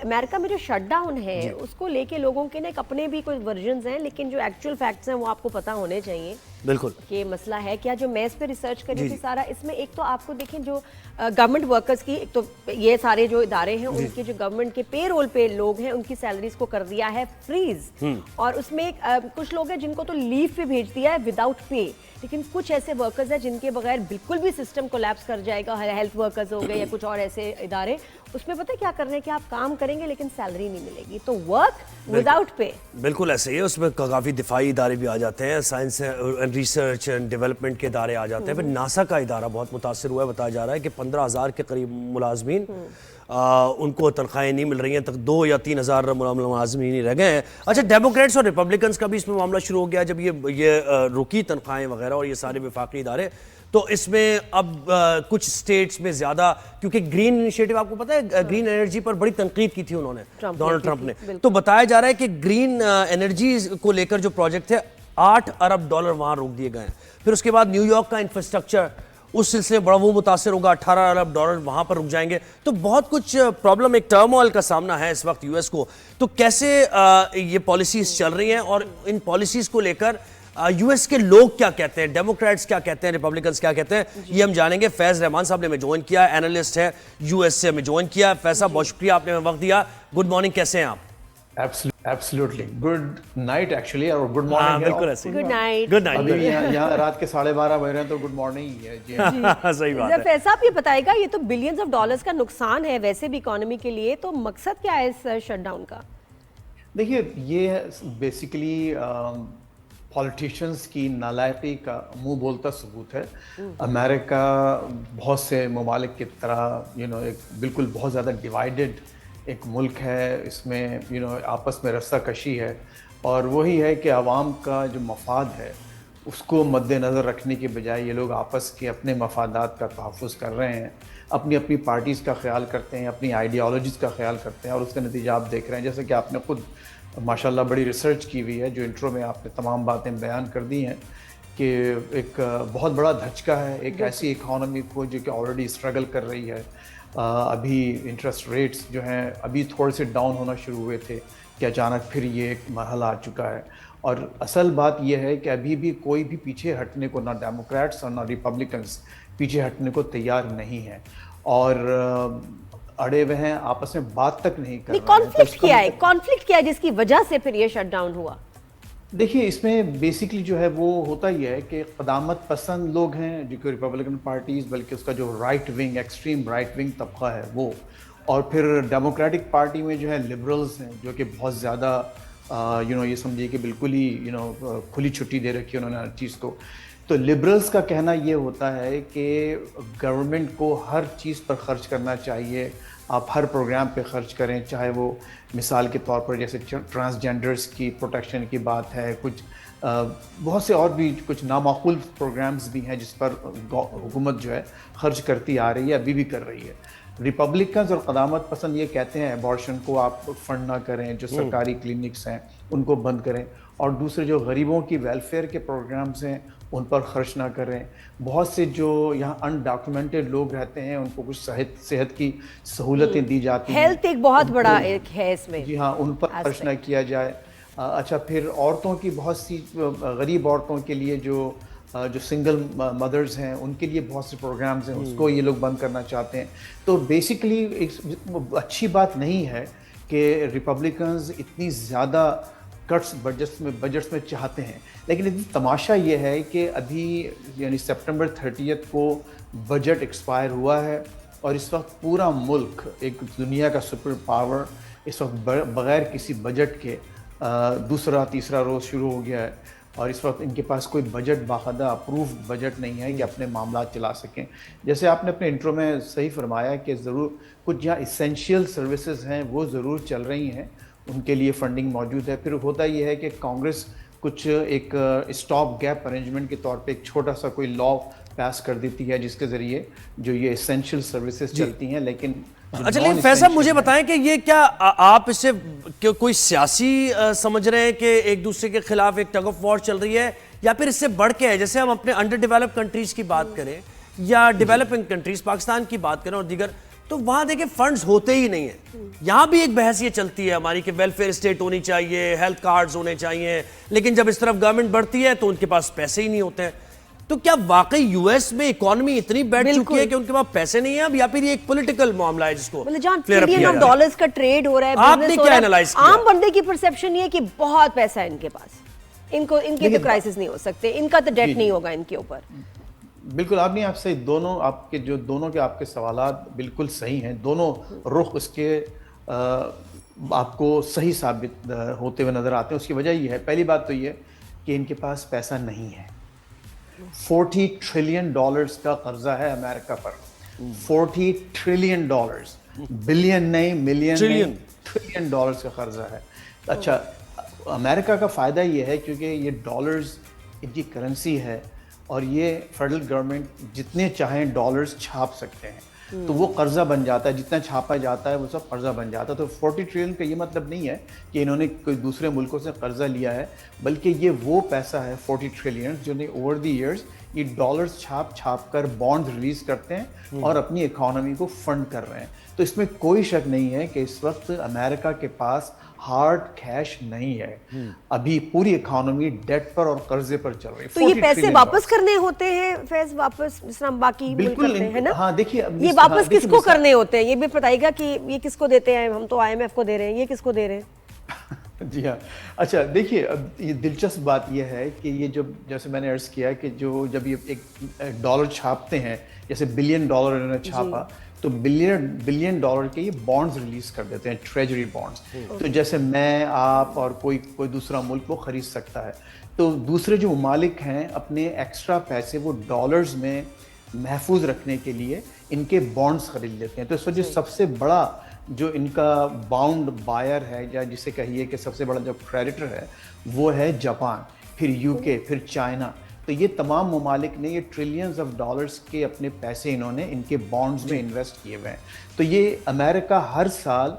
امریکہ میں جو shut down ہے اس کو لے کے لوگوں کے نا ایک اپنے بھی کوئی ورژنز ہیں، لیکن جو ایکچوئل فیکٹس ہیں وہ آپ کو پتہ ہونے چاہیے بالکل کہ مسئلہ ہے کیا. جو میں اس پہ ریسرچ کری تھی سارا، اس میں ایک تو آپ کو دیکھیں جو گورنمنٹ ورکرز کی، ایک تو یہ سارے جو ادارے ہیں ان کے جو گورنمنٹ کے پے رول پہ لوگ ہیں ان کی سیلریز کو کر دیا ہے فریز، اور اس میں کچھ لوگ ہیں جن کو تو لیو پہ بھیج دیا ہے وداؤٹ پے، لیکن کچھ ایسے ورکرز ہیں جن کے بغیر بالکل بھی سسٹم کولیپس کر جائے گا. ہیلتھ ورکرز ہو گئے یا کچھ اور ایسے ادارے، اس میں پتہ کیا کرنا ہے کہ آپ کام کریں گے لیکن سیلری نہیں ملے گی، تو ورک وداؤٹ پے. بالکل ایسے ہی ہے. اس میں کافی دفاعی ادارے بھی آ جاتے ہیں، science and research and development کے ادارے آ جاتے ہیں. پھر ناسا کا ادارہ بہت متاثر ہوا ہے، بتایا جا رہا ہے کہ 15,000 کے قریب ملازمین ان کو تنخواہیں نہیں مل رہی ہیں، تک 2 یا 3,000 ملازمین ہی رہ گئے ہیں. اچھا، ڈیموکریٹس اور ریپبلکنس کا بھی اس میں معاملہ شروع ہو گیا جب یہ رکی تنخواہیں وغیرہ اور یہ سارے وفاقی ادارے، تو اس میں اب کچھ سٹیٹس میں زیادہ، کیونکہ گرین انیشیٹو آپ کو پتہ ہے گرین انرجی پر بڑی تنقید کی تھی انہوں نے، ڈونلڈ ٹرمپ نے، تو بتایا جا رہا ہے کہ گرین انرجی کو لے کر جو پروجیکٹ تھے $8 ارب وہاں روک دیے گئے ہیں. پھر اس کے بعد نیو یارک کا انفراسٹرکچر اس سلسلے بڑا وہ متاثر ہوگا، $18 ارب وہاں پر رک جائیں گے. تو بہت کچھ پرابلم، ایک ٹرموائل کا سامنا ہے اس وقت یو ایس کو. تو کیسے یہ پالیسیز چل رہی ہیں اور ان پالیسیز کو لے کر یو ایس کے لوگ کیا کہتے ہیں، ڈیموکریٹس کیا کہتے ہیں، ریپبلکنس کیا کہتے ہیں، یہ ہم جانیں گے. فیض رحمان صاحب نے ہمیں جوائن کیا، اینالسٹ ہے یو ایس سے، ہمیں جوائن کیا. فیض صاحب بہت شکریہ، آپ نے ہمیں وقت دیا. گڈ مارننگ، کیسے ہیں آپ؟ Absolutely. Good night actually, or good morning. بالکل ایسے. Good night. Good night. ابھی یہاں رات کے 12:30 بج رہے ہیں تو گڈ مارننگ ہی ہے. جی صحیح بات ہے. فیض صاحب یہ بتائے گا، یہ تو بلینز آف ڈالرز کا نقصان ہے ویسے بھی اکانومی کے لیے، تو مقصد کیا ہے اس شٹ ڈاؤن کا؟ دیکھیے، یہ بیسیکلی پالیٹیشینس کی نالائقی کا منہ بولتا ثبوت ہے. امریکہ بہت سے ممالک کی طرح ایک بالکل بہت زیادہ ڈیوائیڈڈ ایک ملک ہے. اس میں آپس میں رسہ کشی ہے، اور وہی ہے کہ عوام کا جو مفاد ہے اس کو مد نظر رکھنے کے بجائے یہ لوگ آپس کے اپنے مفادات کا تحفظ کر رہے ہیں، اپنی پارٹیز کا خیال کرتے ہیں، اپنی آئیڈیالوجیز کا خیال کرتے ہیں، اور اس کا نتیجہ آپ دیکھ رہے ہیں. جیسے کہ آپ نے خود ماشاءاللہ بڑی ریسرچ کی ہوئی ہے، جو انٹرو میں آپ نے تمام باتیں بیان کر دی ہیں، کہ ایک بہت بڑا دھچکا ہے ایک ایسی اکانومی کو جو کہ آلریڈی اسٹرگل کر رہی ہے. ابھی انٹرسٹ ریٹس جو ہیں ابھی تھوڑے سے ڈاؤن ہونا شروع ہوئے تھے کہ اچانک پھر یہ ایک مرحلہ آ چکا ہے. اور اصل بات یہ ہے کہ ابھی بھی کوئی بھی پیچھے ہٹنے کو، نہ ڈیموکریٹس اور نہ ریپبلکنس پیچھے ہٹنے کو تیار نہیں ہیں، اور اڑے ہوئے ہیں، آپس میں بات تک نہیں کر رہے ہیں. کانفلکٹ کیا ہے جس کی وجہ سے پھر یہ شٹ ڈاؤن ہوا؟ دیکھیے، اس میں بیسکلی جو ہے وہ ہوتا ہی ہے کہ قدامت پسند لوگ ہیں جو کہ ریپبلکن پارٹیز، بلکہ اس کا جو right wing, extreme right wing طبقہ ہے وہ، اور پھر ڈیموکریٹک پارٹی میں جو ہے لبرلز ہیں جو کہ بہت زیادہ یہ سمجھیے کہ بالکل ہی کھلی چھٹی دے رکھی ہے انہوں نے ہر چیز کو. تو لبرلز کا کہنا یہ ہوتا ہے کہ گورنمنٹ کو ہر چیز پر خرچ کرنا چاہیے، آپ ہر پروگرام پہ خرچ کریں، چاہے وہ مثال کے طور پر جیسے ٹرانسجینڈرز کی پروٹیکشن کی بات ہے، کچھ بہت سے اور بھی کچھ نامعقول پروگرامز بھی ہیں جس پر حکومت جو ہے خرچ کرتی آ رہی ہے، ابھی بھی کر رہی ہے. ریپبلکنز اور قدامت پسند یہ کہتے ہیں ابارشن کو آپ فنڈ نہ کریں، جو سرکاری کلینکس ہیں ان کو بند کریں، اور دوسرے جو غریبوں کی ویلفیئر کے پروگرامز ہیں ان پر خرچ نہ کریں. بہت سے جو یہاں انڈاکیومنٹڈ لوگ رہتے ہیں ان کو کچھ صحت کی سہولتیں دی جاتی ہیں، ہیلتھ ایک بہت بڑا ایک ہے اس میں، جی ہاں، ان پر خرچ نہ کیا جائے. اچھا، پھر عورتوں کی بہت سی غریب عورتوں کے لیے جو سنگل مدرز ہیں ان کے لیے بہت سے پروگرامز ہیں، اس کو یہ لوگ بند کرنا چاہتے ہیں. تو بیسیکلی ایک اچھی بات نہیں ہے کہ ریپبلکنز اتنی زیادہ کٹس بجٹس میں چاہتے ہیں. لیکن تماشا یہ ہے کہ ابھی یعنی سپٹمبر 30 کو بجٹ ایکسپائر ہوا ہے، اور اس وقت پورا ملک، ایک دنیا کا سپر پاور، اس وقت بغیر کسی بجٹ کے دوسرا تیسرا روز شروع ہو گیا ہے، اور اس وقت ان کے پاس کوئی بجٹ، باقاعدہ اپرووڈ بجٹ نہیں ہے کہ اپنے معاملات چلا سکیں. جیسے آپ نے اپنے انٹرو میں صحیح فرمایا کہ ضرور کچھ جہاں اسینشیل سروسز ہیں وہ ضرور چل رہی ہیں، ان کے لیے فنڈنگ موجود ہے. پھر ہوتا یہ ہے کہ کانگریس کچھ ایک اسٹاپ گیپ ارینجمنٹ کے طور پہ ایک چھوٹا سا کوئی لا پاس کر دیتی ہے جس کے ذریعے جو یہ اسینشیل سروسز چلتی ہیں. لیکن اچھا، لیکن فیض صاحب مجھے بتائیں کہ یہ کیا آپ اسے کوئی سیاسی سمجھ رہے ہیں کہ ایک دوسرے کے خلاف ایک ٹگ آف وار چل رہی ہے، یا پھر اس سے بڑھ کے ہے؟ جیسے ہم اپنے انڈر ڈیولپ کنٹریز کی بات کریں یا ڈیولپنگ کنٹریز، پاکستان کی بات کریں اور دیگر، تو وہاں دیکھیں فنڈز ہوتے ہی نہیں ہیں. یہاں بھی ایک بحث یہ چلتی ہے ہماری کہ ویلفیئر اسٹیٹ ہونی چاہیے, ہیلتھ کارڈز ہونے چاہیے, لیکن جب اس طرف گورنمنٹ بڑھتی ہے تو ان کے پاس پیسے ہی نہیں ہوتے ہیں. تو کیا واقعی یو ایس میں اکانومی اتنی بیٹھ چکی ہے کہ ان کے پاس پیسے نہیں ہیں اب, یا پھر یہ ایک پولیٹیکل معاملہ ہے جس کو جہاں ٹریلین آف ڈالرز کا ٹریڈ ہو رہا ہے, آپ نے کیا انالائز کیا؟ عام بندے کی پرسیپشن یہ ہے کہ بہت پیسہ ہے ان کے پاس, ان کے تو کرائسس نہیں ہو سکتے, ان کا تو ڈیٹ نہیں ہوگا ان کے اوپر. بالکل آپ نے آپ سے دونوں آپ کے سوالات بالکل صحیح ہیں, دونوں رخ اس کے آپ کو صحیح ثابت ہوتے ہوئے نظر آتے ہیں. اس کی وجہ یہ ہے, پہلی بات تو یہ کہ ان کے پاس پیسہ نہیں ہے. $40 ٹریلین کا قرضہ ہے امریکہ پر, $40 ٹریلین, بلین نہیں, ملین نہیں, ٹریلین ڈالرز کا قرضہ ہے. اچھا, امریکہ کا فائدہ یہ ہے کیونکہ یہ ڈالرز ان کی کرنسی ہے اور یہ فیڈرل گورنمنٹ جتنے چاہیں ڈالرز چھاپ سکتے ہیں, تو وہ قرضہ بن جاتا ہے, جتنا چھاپا جاتا ہے وہ سب قرضہ بن جاتا ہے. تو 40 ٹریلین کا یہ مطلب نہیں ہے کہ انہوں نے کوئی دوسرے ملکوں سے قرضہ لیا ہے, بلکہ یہ وہ پیسہ ہے 40 ٹریلین جو نے اوور دی ایئرز یہ ڈالرز چھاپ کر بانڈز ریلیز کرتے ہیں اور اپنی اکانومی کو فنڈ کر رہے ہیں. تو اس میں کوئی شک نہیں ہے کہ اس وقت امریکہ کے پاس ہارڈ کیش نہیں ہے, ابھی پوری اکانومی ڈیٹ پر اور قرضے پر چل رہی ہے. تو یہ پیسے واپس کرنے ہوتے ہیں فیض, واپس جس طرح باقی ملک کرتے ہیں نا, ہاں دیکھیے یہ واپس کس کو کرنے ہوتے ہیں, یہ بھی بتائیے گا کہ یہ کس کو دیتے ہیں, ہم تو IMF کو دے رہے ہیں, یہ کس کو دے رہے ہیں؟ جی ہاں, اچھا دیکھیے اب یہ دلچسپ بات یہ ہے کہ یہ جیسے میں نے عرض کیا کہ جب یہ ایک ڈالر چھاپتے ہیں, جیسے $1 بلین انہوں نے چھاپا, تو بلین ڈالر کے یہ بانڈز ریلیز کر دیتے ہیں, ٹریجری بانڈز. تو جیسے میں, آپ اور کوئی دوسرا ملک وہ خرید سکتا ہے, تو دوسرے جو ممالک ہیں اپنے ایکسٹرا پیسے وہ ڈالرز میں محفوظ رکھنے کے لیے ان کے بانڈز خرید لیتے ہیں. تو اس وجہ سب سے بڑا جو ان کا باؤنڈ بائر ہے, یا جسے کہیے کہ سب سے بڑا جو کریڈیٹر ہے وہ ہے جاپان, پھر UK, پھر چائنا. تو یہ تمام ممالک نے یہ ٹریلینز آف ڈالرز کے اپنے پیسے انہوں نے ان کے بانڈز میں انویسٹ کیے ہوئے ہیں. تو یہ امریکہ ہر سال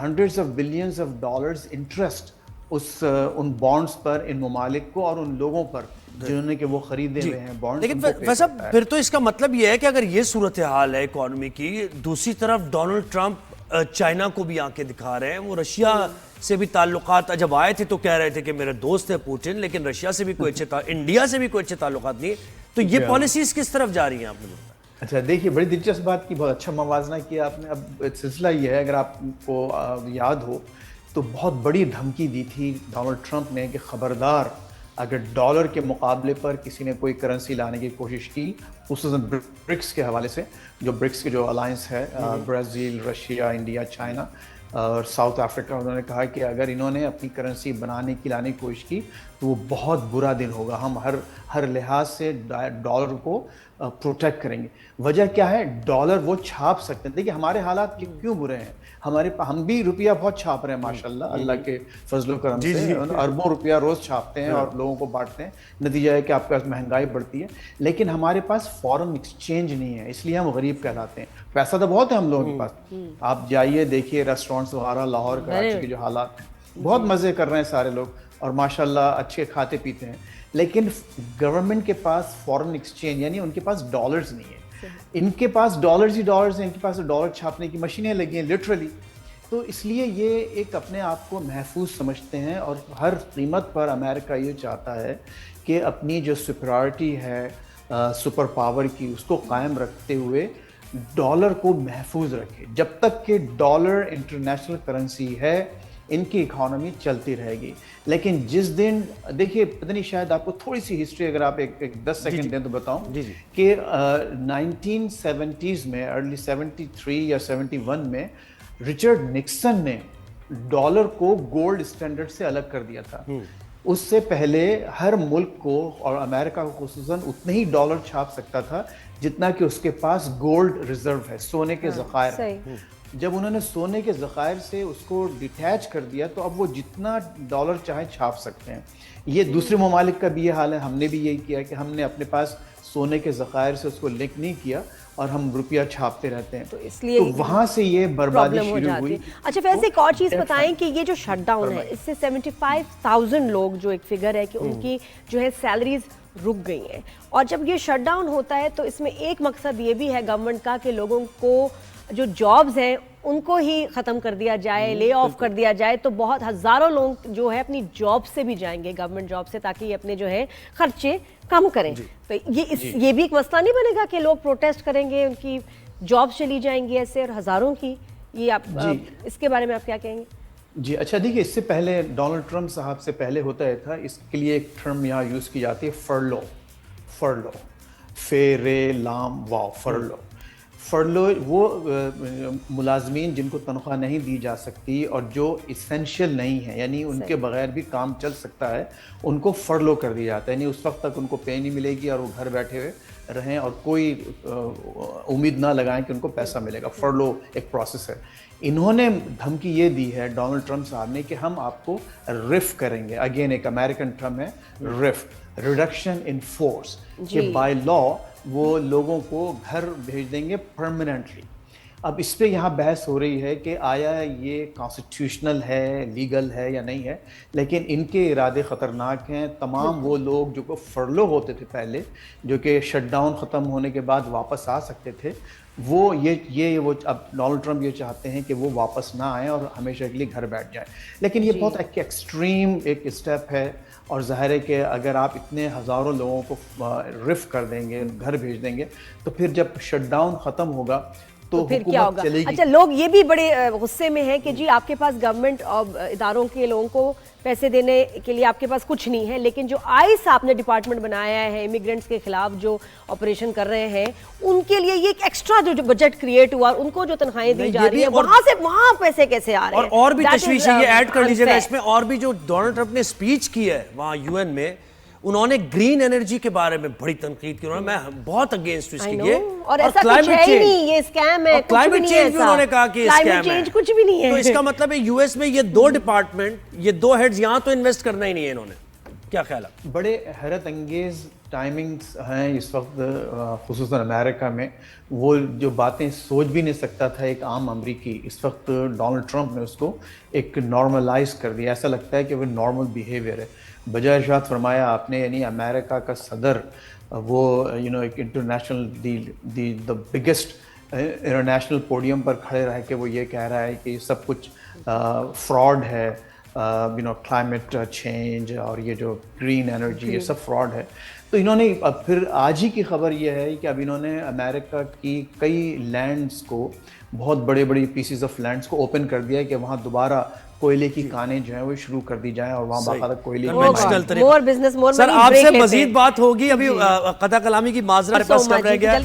hundreds of billions of dollars interest ان بانڈز پر ان ممالک کو اور ان لوگوں پر جنہوں نے کہ وہ خریدے ہوئے ہیں بانڈز. لیکن ویسا پھر تو اس کا مطلب یہ ہے کہ اگر یہ صورتحال ہے اکانومی کی, دوسری طرف ڈونلڈ ٹرمپ چائنا کو بھی آنکھیں دکھا رہے ہیں, وہ رشیا سے بھی تعلقات جب آئے تھے تو کہہ رہے تھے کہ میرے دوست ہے پوٹن, لیکن رشیا سے بھی کوئی اچھے انڈیا سے بھی کوئی اچھے تعلقات نہیں, تو یہ پالیسیز کس طرف جا رہی ہیں آپ نے؟ اچھا دیکھیے, بڑی دلچسپ بات کی, بہت اچھا موازنہ کیا آپ نے. اب سلسلہ یہ ہے, اگر آپ کو یاد ہو تو بہت بڑی دھمکی دی تھی ڈونلڈ ٹرمپ نے کہ خبردار اگر ڈالر کے مقابلے پر کسی نے کوئی کرنسی لانے کی کوشش کی, خصوصاً برکس کے حوالے سے, جو برکس کے جو الائنس ہے, برازیل, رشیا, انڈیا, چائنا اور ساؤتھ افریقہ, انہوں نے کہا کہ اگر انہوں نے اپنی کرنسی لانے کی کوشش کی تو وہ بہت برا دن ہوگا, ہم ہر لحاظ سے ڈالر کو پروٹیکٹ کریں گے. وجہ کیا ہے, ڈالر وہ چھاپ سکتے ہیں. دیکھیے ہمارے حالات کیوں برے ہیں, ہم بھی روپیہ بہت چھاپ رہے ہیں ماشاءاللہ, اللہ کے فضل و کرم سے اربوں روپیہ روز چھاپتے ہیں اور لوگوں کو بانٹتے ہیں. نتیجہ ہے کہ آپ کے پاس مہنگائی بڑھتی ہے, لیکن ہمارے پاس فورن ایکسچینج نہیں ہے, اس لیے ہم غریب کہلاتے ہیں. پیسہ تو بہت ہے ہم لوگوں کے پاس, آپ جائیے دیکھیے ریسٹورینٹس وغیرہ لاہور کراچی کے جو حالات ہیں, بہت مزے کر رہے ہیں سارے لوگ اور ماشاءاللہ اچھے کھاتے پیتے ہیں, لیکن گورنمنٹ کے پاس فورن ایکسچینج یعنی ان کے پاس ڈالرز نہیں ہے. ان کے پاس ڈالرز ہی ڈالرز ہیں, ان کے پاس ڈالر چھاپنے کی مشینیں لگی ہیں لٹرلی. تو اس لیے یہ ایک اپنے آپ کو محفوظ سمجھتے ہیں اور ہر قیمت پر امریکہ یہ چاہتا ہے کہ اپنی جو سپریورٹی ہے سپر پاور کی, اس کو قائم رکھتے ہوئے ڈالر کو محفوظ رکھے. جب تک کہ ڈالر انٹرنیشنل کرنسی ہے ان کی اکانومی چلتی رہے گی. لیکن جس دن دیکھیے, پتہ نہیں شاید آپ کو تھوڑی سی ہسٹری اگر آپ ایک 10 سیکنڈ دیں تو بتاؤں کہ 1970s میں, ارلی 73 یا 71 میں رچرڈ نکسن نے ڈالر کو گولڈ اسٹینڈرڈ سے الگ کر دیا تھا. اس سے پہلے ہر ملک کو اور امریکہ کو خصوصاً اتنے ہی ڈالر چھاپ سکتا تھا جتنا کہ اس کے پاس گولڈ ریزرو ہے, سونے کے ذخائر ہیں. جب انہوں نے سونے کے ذخائر سے اس کو ڈیٹیچ کر دیا تو اب وہ جتنا ڈالر چاہے چھاپ سکتے ہیں. یہ دوسرے ممالک کا بھی یہ حال ہے, ہم نے بھی یہی کیا کہ ہم نے اپنے پاس سونے کے ذخائر سے اس کو لنک نہیں کیا اور ہم روپیہ چھاپتے رہتے ہیں, تو اس لیے وہاں سے یہ بربادی شروع ہوئی. اچھا ویسے ایک اور چیز بتائیں کہ یہ جو شٹ ڈاؤن ہے, اس سے 75,000 لوگ جو ایک فگر ہے کہ ان کی جو ہے سیلریز رک گئی ہیں, اور جب یہ شٹ ڈاؤن ہوتا ہے تو اس میں ایک مقصد یہ بھی ہے گورنمنٹ کا کہ لوگوں کو جو جابز ہیں ان کو ہی ختم کر دیا جائے, لے آف کر دیا جائے, تو بہت ہزاروں لوگ جو ہے اپنی جاب سے بھی جائیں گے, گورنمنٹ جاب سے, تاکہ یہ اپنے جو ہے خرچے کم کریں. تو یہ بھی ایک مسئلہ نہیں بنے گا کہ لوگ پروٹیسٹ کریں گے, ان کی جاب چلی جائیں گی ایسے, اور ہزاروں کی, یہ آپ اس کے بارے میں آپ کیا کہیں گے؟ جی اچھا دیکھیے, اس سے پہلے ڈونلڈ ٹرمپ صاحب سے پہلے ہوتا ہے تھا, اس کے لیے ایک ٹرم یہاں یوز کی جاتی ہے, فرلو. فے لام واو, فرلو وہ ملازمین جن کو تنخواہ نہیں دی جا سکتی اور جو اسینشیل نہیں ہیں, یعنی ان کے بغیر بھی کام چل سکتا ہے, ان کو فرلو کر دیا جاتا ہے. یعنی اس وقت تک ان کو پے نہیں ملے گی اور وہ گھر بیٹھے ہوئے رہیں اور کوئی امید نہ لگائیں کہ ان کو پیسہ ملے گا. فرلو ایک پروسیس ہے. انہوں نے دھمکی یہ دی ہے ڈونلڈ ٹرمپ صاحب نے کہ ہم آپ کو رف کریں گے. اگین ایک امریکن ٹرم ہے رف, ریڈکشن ان فورس, کہ بائی لا وہ لوگوں کو گھر بھیج دیں گے پرماننٹلی. اب اس پہ یہاں بحث ہو رہی ہے کہ آیا یہ کانسٹیٹیوشنل ہے, لیگل ہے یا نہیں ہے, لیکن ان کے ارادے خطرناک ہیں. تمام وہ لوگ جو فرلو ہوتے تھے پہلے, جو کہ شٹ ڈاؤن ختم ہونے کے بعد واپس آ سکتے تھے, وہ وہ اب ڈونلڈ ٹرمپ یہ چاہتے ہیں کہ وہ واپس نہ آئیں اور ہمیشہ کے لیے گھر بیٹھ جائیں. لیکن یہ بہت ایکسٹریم ایک اسٹیپ ہے, اور ظاہر ہے کہ اگر آپ اتنے ہزاروں لوگوں کو رف کر دیں گے, گھر بھیج دیں گے, تو پھر جب شٹ ڈاؤن ختم ہوگا تو پھر کیا ہوگا؟ اچھا, لوگ یہ بھی بڑے غصے میں ہیں کہ جی آپ کے پاس گورنمنٹ اداروں کے لوگوں کو پیسے دینے کے لیے آپ کے پاس کچھ نہیں ہے, لیکن جو آئس آپ نے ڈپارٹمنٹ بنایا ہے امیگرینٹس کے خلاف جو آپریشن کر رہے ہیں, ان کے لیے یہ ایک ایکسٹرا جو بجٹ کریٹ ہوا, ان کو جو تنخواہیں دی جا رہی ہیں, وہاں سے وہاں پیسے کیسے آ رہے ہیں؟ اور بھی تشویش ہے, یہ ایڈ کر لیجیے گا اس میں, اور بھی جو ڈونلڈ ٹرمپ نے اسپیچ کی ہے وہاں یو این میں, انہوں نے گرین انرجی کے بارے میں بڑی تنقید کی. میں بہت اگینسٹ اس کے لیے, اور ایسا کچھ ہے ہی نہیں, یہ اسکیم ہے, کلائمیٹ چینج بھی انہوں نے کہا کہ اسکیم ہے, کچھ بھی نہیں ہے. تو اس کا مطلب ہے یو ایس میں یہ دو ڈپارٹمنٹ, یہ دو ہیڈز, یہاں تو انویسٹ کرنا ہی نہیں ہے انہوں نے. کیا خیال ہے؟ بڑے حیرت انگیز ٹائمنگز ہیں اس وقت, خصوصاً امریکہ میں. وہ جو باتیں سوچ بھی نہیں سکتا تھا ایک عام امریکی, اس وقت ڈونلڈ ٹرمپ نے اس کو ایک نارملائز کر دیا. ایسا لگتا ہے کہ وہ نارمل بیہیویئر ہے. بجائے ارشاد فرمایا آپ نے, یعنی امریکہ کا صدر وہ ایک international the biggest international podium پر کھڑے رہ کے وہ یہ کہہ رہا ہے کہ یہ سب کچھ فراڈ ہے, کلائمیٹ چینج اور یہ جو گرین انرجی, یہ سب فراڈ ہے. تو انہوں نے اب پھر آج ہی کی خبر یہ ہے کہ اب انہوں نے امریکہ کی کئی لینڈز کو, بہت بڑے پیسز آف لینڈز کو اوپن کر دیا ہے کہ وہاں دوبارہ کوئلے کی کانیں جو ہیں وہ شروع کر دی جائیں, اور وہاں باقاعدہ کوئلے مور بزنس, مور منی. سر آپ سے مزید بات ہوگی, ابھی قطع کلامی کی معذرت, بس کم رہ گیا.